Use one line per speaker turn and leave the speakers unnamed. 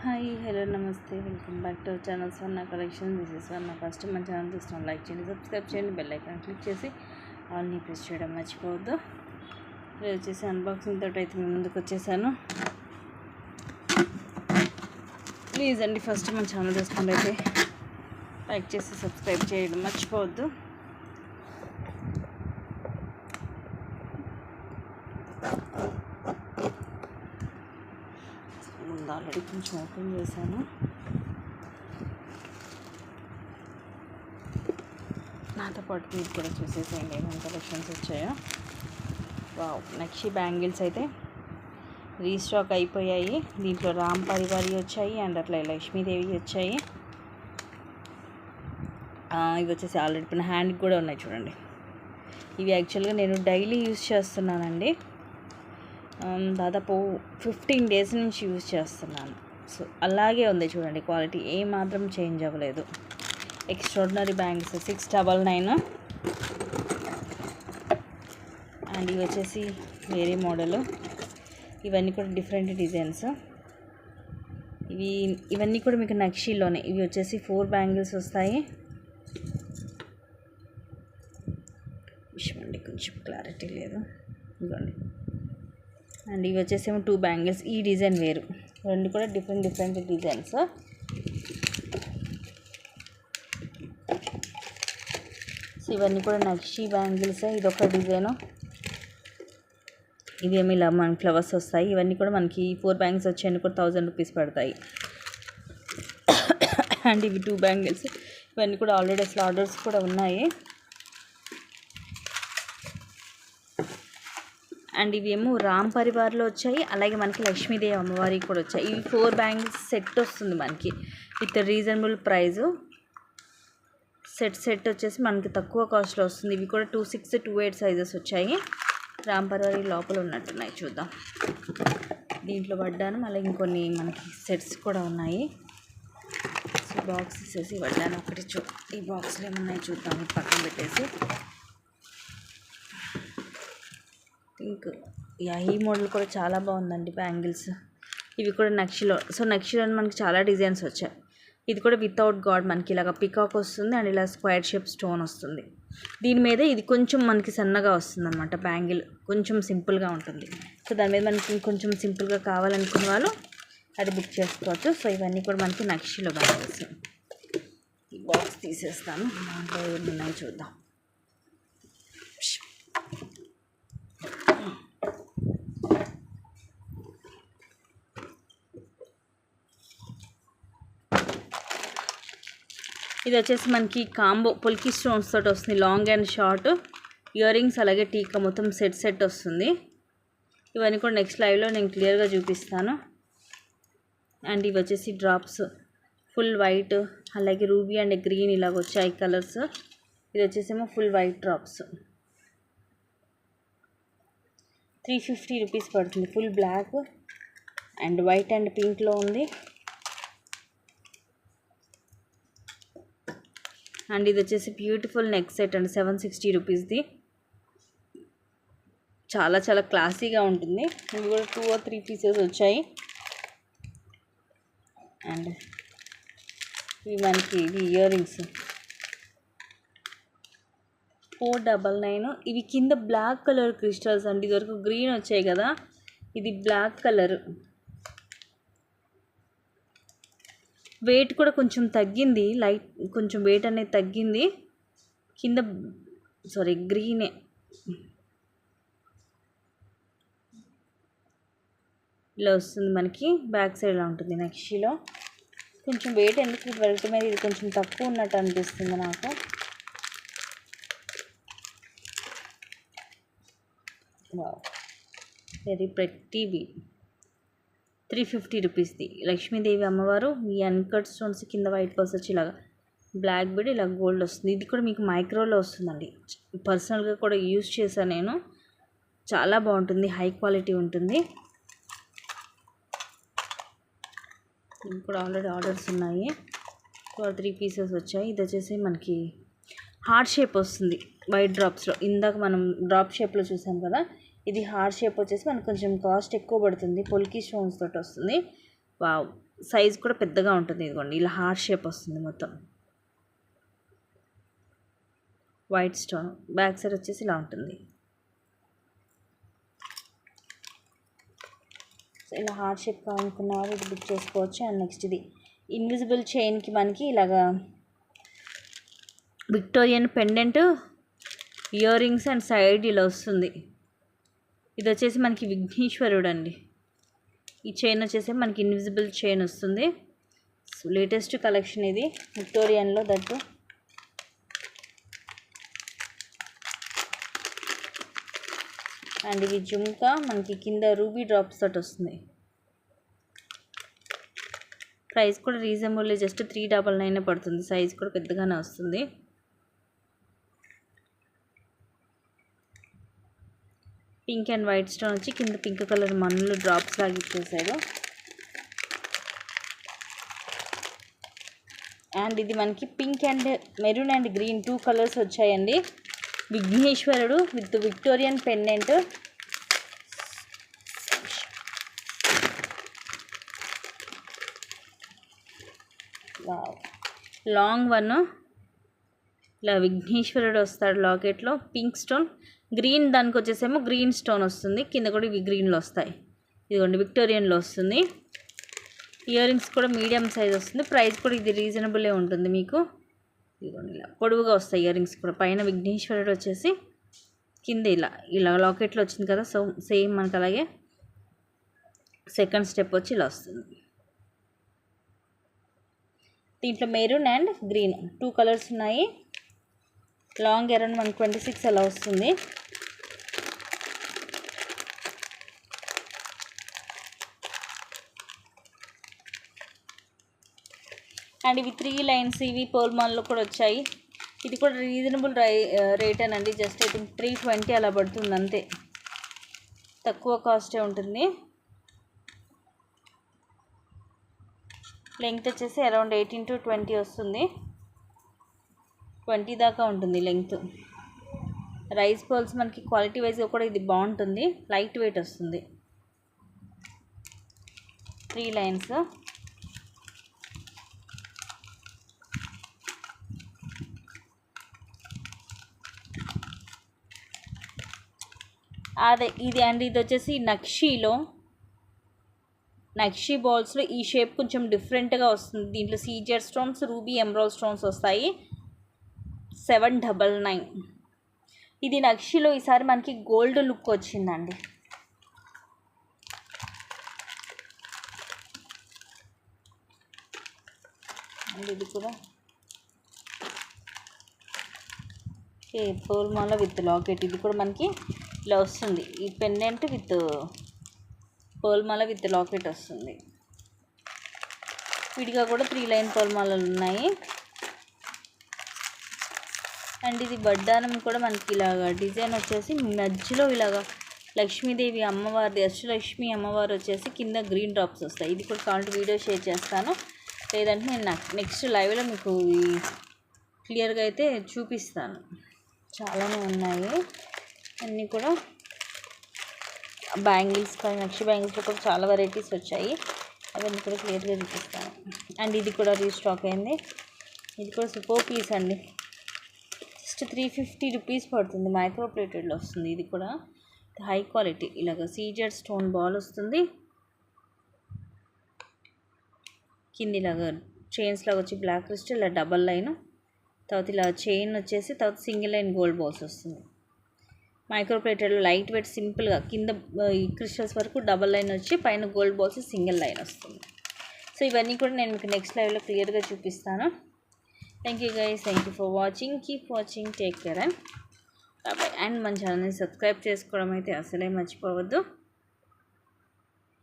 Hi hello నమస్తే welcome back to our channel Swarna collection. This is Swarna. First మన channel చూస్తాం, like చేయండి, subscribe చేయండి, bell icon click చేసి ఆల్ని press చేయడం మర్చిపోవద్దు. ఇది వచ్చేసి అన్బాక్సింగ్ తోటి అయితే మేము ముందుకు వచ్చేసాను. ప్లీజ్ అండి, ఫస్ట్ మన ఛానల్ చూసుకుంటే అయితే లైక్ చేసి సబ్స్క్రైబ్ చేయడం మర్చిపోవద్దు. ముందు ఆల్రెడీ కొంచెం ఓపెన్ చేశాను. నాతో పాటు మీరు కూడా చూసేసేయండి ఏమైనా కలెక్షన్స్ వచ్చాయో. వావ్, నక్షి బ్యాంగిల్స్ అయితే రీస్టాక్ అయిపోయాయి. దీంట్లో రామ్ పరివారి వచ్చాయి అండ్ అట్లా లక్ష్మీదేవి వచ్చాయి. ఇవి వచ్చేసి ఆల్రెడీ ఇప్పుడు హ్యాండ్కి కూడా ఉన్నాయి చూడండి. ఇవి యాక్చువల్గా నేను డైలీ యూజ్ చేస్తున్నానండి. దాదాపు 15 days నుంచి యూజ్ చేస్తున్నాను. సో అలాగే ఉంది చూడండి, క్వాలిటీ ఏ మాత్రం చేంజ్ అవ్వలేదు. Extraordinary bangles 699. అండ్ ఇవి వచ్చేసి వేరే మోడలు. ఇవన్నీ కూడా డిఫరెంట్ డిజైన్స్. ఇవన్నీ కూడా మీకు నక్షీలోనే. ఇవి వచ్చేసి 4 బ్యాంగిల్స్ వస్తాయి. విషయమండి, కొంచెం క్లారిటీ లేదు, ఇవ్వండి. అండ్ ఇవి వచ్చేసేమో 2 బ్యాంగిల్స్. ఈ డిజైన్ వేరు, రెండు కూడా డిఫరెంట్ డిజైన్స్. సో ఇవన్నీ కూడా నక్షి బ్యాంగిల్స్. ఇదొక డిజైను. ఇవేమి ఇలా మనకి ఫ్లవర్స్ వస్తాయి. ఇవన్నీ కూడా మనకి 4 బ్యాంగిల్స్ వచ్చాయని కూడా 1000 రూపీస్ పడతాయి. అండ్ ఇవి 2 బ్యాంగిల్స్. ఇవన్నీ కూడా ఆల్రెడీ అసలు ఆర్డర్స్ కూడా ఉన్నాయి. అండ్ ఇవి ఏమో రామ్ పరివార్లో వచ్చాయి, అలాగే మనకి లక్ష్మీదేవి అమ్మవారికి కూడా వచ్చాయి. ఇవి 4 బ్యాంగిల్స్ సెట్ వస్తుంది మనకి విత్ రీజనబుల్ ప్రైజు. సెట్ వచ్చేసి మనకి తక్కువ కాస్ట్లో వస్తుంది. ఇవి కూడా 26, 28 సైజెస్ వచ్చాయి. రామ్ పరివారి లోపల ఉన్నట్టున్నాయి, చూద్దాం. దీంట్లో వడ్డానం అలాగే ఇంకొన్ని మనకి సెట్స్ కూడా ఉన్నాయి. సో బాక్స్ ఇచ్చేసి వడ్డానం ఒకటి ఈ బాక్స్లో ఏమున్నాయి చూద్దాం, పక్కన పెట్టేసి. పింక్, ఈ మోడల్ కూడా చాలా బాగుందండి బ్యాంగిల్స్. ఇవి కూడా నక్షిలో. సో నక్షిలో మనకి చాలా డిజైన్స్ వచ్చాయి. ఇది కూడా వితౌట్ గాడ్ మనకి ఇలాగ పికాక్ వస్తుంది అండ్ ఇలా స్క్వేర్ షేప్ స్టోన్ వస్తుంది. దీని మీద ఇది కొంచెం మనకి సన్నగా వస్తుంది అనమాట. బ్యాంగిల్ కొంచెం సింపుల్గా ఉంటుంది. సో దాని మీద మనకి ఇంకొంచెం సింపుల్గా కావాలనుకునే వాళ్ళు అది బుక్ చేసుకోవచ్చు. సో ఇవన్నీ కూడా మనకి నక్షిలో బ్యాంగిల్స్. ఈ బాక్స్ తీసేస్తాను, దాంట్లో ఏమున్నాయి చూద్దాం. ఇది వచ్చేసి మనకి కాంబో పొల్కి స్టోన్స్ తోటి వస్తుంది. Long and short ear rings అలాగే టీకా మొత్తం సెట్ వస్తుంది. ఇవన్నీ కూడా నెక్స్ట్ లైవ్లో నేను క్లియర్గా చూపిస్తాను. అండ్ ఇవి వచ్చేసి డ్రాప్స్ ఫుల్ వైట్ అలాగే రూబీ అండ్ గ్రీన్ ఇలాగ వచ్చాయి కలర్స్. ఇది వచ్చేసేమో ఫుల్ వైట్ డ్రాప్స్ 350 రూపీస్ పడుతుంది. Full black and white and పింక్లో ఉంది. అండ్ ఇది వచ్చేసి బ్యూటిఫుల్ నెక్ సెట్ అండి, 760 రూపీస్ది. చాలా చాలా క్లాసీగా ఉంటుంది. ఇవి కూడా 2 or 3 పీసెస్ వచ్చాయి. అండ్ ఇవి మనకి ఇయర్ రింగ్స్ 499. ఇవి కింద బ్లాక్ కలర్ క్రిస్టల్స్ అండి. ఇదివరకు గ్రీన్ వచ్చాయి కదా, ఇది బ్లాక్ కలర్. వెయిట్ కూడా కొంచెం తగ్గింది, లైట్ కొంచెం వెయిట్ అనేది తగ్గింది. కింద గ్రీనే. ఇలా వస్తుంది మనకి, బ్యాక్ సైడ్ ఇలా ఉంటుంది నక్షిలో. కొంచెం వెయిట్ ఎందుకు వెయిట్ మీద ఇది కొంచెం తక్కువ ఉన్నట్టు అనిపిస్తుంది నాకు. వెరీ ప్రెట్టీవి 350 రూపీస్ది. లక్ష్మీదేవి అమ్మవారు. ఈ అన్కట్ స్టోన్స్ కింద వైట్ పర్స్ వచ్చి ఇలాగా బ్లాక్ బీడ్ ఇలా గోల్డ్ వస్తుంది. ఇది కూడా మీకు మైక్రోలో వస్తుందండి. పర్సనల్గా కూడా యూజ్ చేశాను నేను, చాలా బాగుంటుంది, హై క్వాలిటీ ఉంటుంది. ఇది కూడా ఆల్రెడీ ఆర్డర్స్ ఉన్నాయి. 2 or 3 పీసెస్ వచ్చాయి. ఇది వచ్చేసి మనకి హార్ట్ షేప్ వస్తుంది వైట్ డ్రాప్స్లో. ఇందాక మనం డ్రాప్ షేప్లో చూసాం కదా, ఇది హార్ట్ షేప్ వచ్చేసి మనకు కొంచెం కాస్ట్ ఎక్కువ పడుతుంది. పొల్కి స్టోన్స్ తోటి వస్తుంది. వావ్, సైజ్ కూడా పెద్దగా ఉంటుంది. ఇదిగోండి ఇలా హార్ట్ షేప్ వస్తుంది మొత్తం. వైట్ స్టోన్, బ్యాక్ సైడ్ వచ్చేసి ఇలా ఉంటుంది. సో ఇలా హార్ట్ షేప్ కావాలనుకున్న వాళ్ళు ఇది బుక్ చేసుకోవచ్చు. అండ్ నెక్స్ట్ ఇది ఇన్విజిబుల్ చైన్కి మనకి ఇలాగా Victorian pendant, ear rings and side ఇలా వస్తుంది. ఇది వచ్చేసి మనకి విఘ్నేశ్వరుడు అండి. ఈ చైన్ వచ్చేసి మనకి ఇన్విజిబుల్ చైన్ వస్తుంది. సో లేటెస్ట్ కలెక్షన్ ఇది విక్టోరియన్లో దట్టు. అండ్ ఇవి జుమ్కా మనకి కింద రూబీ డ్రాప్స్ తోటి వస్తుంది. ప్రైస్ కూడా రీజనబుల్, జస్ట్ 399 పడుతుంది. సైజ్ కూడా పెద్దగానే వస్తుంది. పింక్ అండ్ వైట్ స్టోన్ వచ్చి కింద పింక్ కలర్ మన్నులు డ్రాప్స్ లాగా ఇచ్చేసాడు. అండ్ ఇది మనకి pink and maroon and green 2 colours వచ్చాయండి. విఘ్నేశ్వరుడు with Victorian pendant. Long one ఇలా విఘ్నేశ్వరుడు వస్తాడు లాకెట్లో. పింక్ స్టోన్, గ్రీన్ దానికి వచ్చేసేమో గ్రీన్ స్టోన్ వస్తుంది. కింద కూడా ఇవి గ్రీన్లో వస్తాయి. ఇదిగోండి విక్టోరియన్లో వస్తుంది. ఇయర్ రింగ్స్ కూడా మీడియం సైజ్ వస్తుంది. ప్రైస్ కూడా ఇది రీజనబులే ఉంటుంది మీకు. ఇదిగోండి ఇలా పొడవుగా వస్తాయి ఇయర్ రింగ్స్ కూడా. పైన విఘ్నేశ్వరుడు వచ్చేసి కింద ఇలా లాకెట్లో వచ్చింది కదా. సో సేమ్ మనకు అలాగే సెకండ్ స్టెప్ వచ్చి ఇలా వస్తుంది. దీంట్లో మెరూన్ అండ్ గ్రీన్ 2 కలర్స్ ఉన్నాయి. లాంగ్ అరౌండ్ 126 అలా వస్తుంది. అండ్ ఇవి 3 లైన్స్, ఇవి పోల్ మాల్లో కూడా వచ్చాయి. ఇది కూడా రీజనబుల్ రేట్ అనండి. జస్ట్ ఐ థింక్ 320 అలా పడుతుంది అంతే. తక్కువ కాస్టే ఉంటుంది. లెంగ్త్ వచ్చేసి అరౌండ్ 18 to 20 వస్తుంది. 20 దాకా ఉంటుంది లెంగ్త్. రైస్ బాల్స్ మనకి క్వాలిటీ వైజ్గా కూడా ఇది బాగుంటుంది. లైట్ వెయిట్ వస్తుంది. 3 లైన్స్. అదే ఇది అండ్ ఇది వచ్చేసి నక్షీ బాల్స్లో ఈ షేప్ కొంచెం డిఫరెంట్గా వస్తుంది. దీంట్లో సీజర్ స్టోన్స్, రూబీ ఎమరాల్డ్ స్టోన్స్ వస్తాయి. 799. ఇది నక్షీలో ఈసారి మనకి గోల్డ్ లుక్ వచ్చిందండి. అండ్ ఇది కూడా పోల్మాల విత్ లాకెట్. ఇది కూడా మనకి ఇలా వస్తుంది. ఈ పెండెంట్ విత్ పోల్మాల విత్ లాకెట్ వస్తుంది. విడిగా కూడా 3 లైన్ పోల్మాలలు ఉన్నాయి. అండ్ ఇది వడ్డానం కూడా మనకి ఇలాగా డిజైన్ వచ్చేసి మధ్యలో ఇలాగా లక్ష్మీదేవి అమ్మవారిది, అష్టలక్ష్మి అమ్మవారు వచ్చేసి కింద గ్రీన్ డ్రాప్స్ వస్తాయి. ఇది కూడా కావాలంటే వీడియో షేర్ చేస్తాను. లేదంటే నేను నెక్స్ట్ లైవ్లో మీకు క్లియర్గా అయితే చూపిస్తాను. చాలానే ఉన్నాయి అన్నీ కూడా. బ్యాంగిల్స్ కానీ నక్షి బ్యాంగిల్స్లో కూడా చాలా వెరైటీస్ వచ్చాయి. అవన్నీ కూడా క్లియర్గా చూపిస్తాను. అండ్ ఇది కూడా రీస్టాక్ అయింది. ఇది కూడా సూపర్ పీస్ అండి. జస్ట్ 350 రూపీస్ పడుతుంది. మైక్రో ప్లేటెడ్లో వస్తుంది. ఇది కూడా హై క్వాలిటీ. ఇలాగ సీజర్ స్టోన్ బాల్ వస్తుంది. కింద ఇలాగా చైన్స్ లాగా వచ్చి బ్లాక్ క్రిస్టల్ ఇలా డబల్ లైన్, తర్వాత ఇలా చైన్ వచ్చేసి తర్వాత సింగిల్ లైన్ గోల్డ్ బాల్స్ వస్తుంది. మైక్రో ప్లేటెడ్లో లైట్ వెయిట్ సింపుల్గా కింద ఈ క్రిస్టల్స్ వరకు డబల్ లైన్ వచ్చి పైన గోల్డ్ బాల్స్ సింగిల్ లైన్ వస్తుంది. సో ఇవన్నీ కూడా నేను మీకు నెక్స్ట్ లైవ్లో క్లియర్గా చూపిస్తాను. Thank you guys, thank you for watching. Keep watching, take care and bye. And మన ఛానల్ని సబ్స్క్రైబ్ చేసుకోవడం అయితే అసలే మర్చిపోవద్దు.